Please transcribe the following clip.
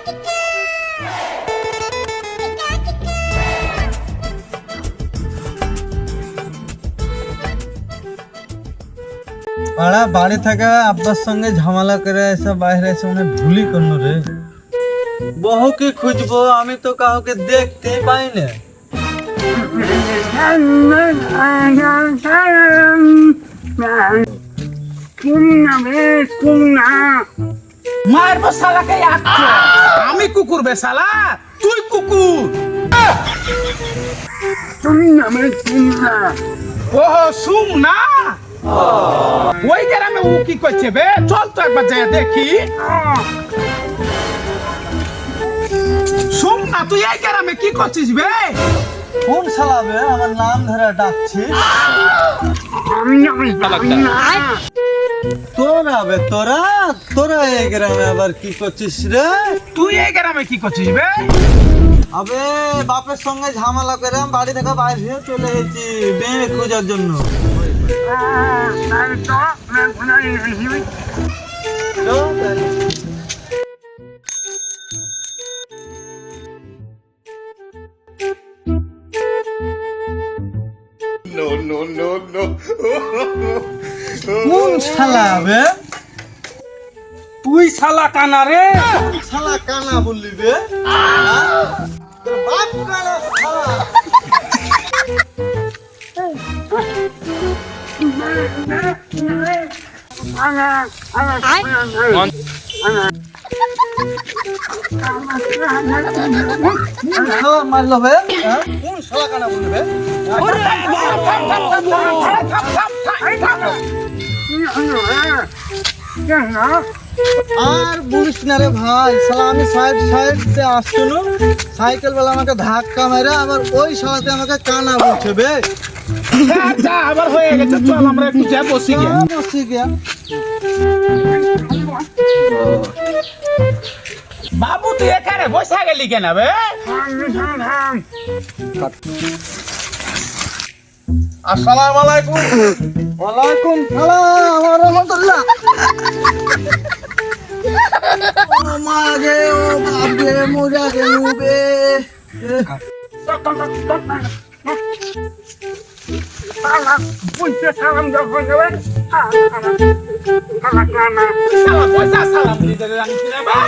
পাড়া বাড়ি থেকে আব্বার সঙ্গে ঝামেলা করে এসে বাইরে এসে মনে ভুলি করল রে। বহুকে খুঁজবো, আমি তো কাউকে দেখতে পাই না। মারবো শালাকে আমি কুকুর বে শালা, তুই কুকুর। ও শুন না, ওই গ্রামে ও কি করছে বে? চল তো একবার যাই দেখি। শুন না, তুই এই গ্রামে কি করছিস বে? কোন শালা বে আমার নাম ধরে ডাকছিস? তোরা বে তোরা তোরা এই গ্রামে আবার কি করছিস রে? তুই এই গ্রামে কি করছিস বে? আবে বাপের সঙ্গে ঝামেলা করে আমি বাড়ি থেকে বাইরে চলে এসেছি মেয়ে খোঁজার জন্য। চল তাহলে। কোন শালা বে? তুই শালা কানা রে। শালা কানা বললি বে? তোর বাপ কানা শালা। শালা মারলো বে? কোন শালা কানা বললি বে? আর বলিস না রে ভাই, শালা আমি সাইড দিয়ে আসছিল, সাইকেল বেলা আমাকে ধাক্কা মেরে আবার ওই শালাতে আমাকে কানা বলছে বে। আচ্ছা আবার হয়ে গেছে, চল আমরা একটু যা বসি গিয়া। বসে গিয়া বাবু তুই এখানে বসে গেলি কেন বে? আসসালামু আলাইকুম। ওয়ালাইকুম সালাম ওয়া রাহমাতুল্লাহ। ও মা গে ও বাপ গে মোরা গেলু বে। শালা পয়সা সালাম দিতে জানিস না বে?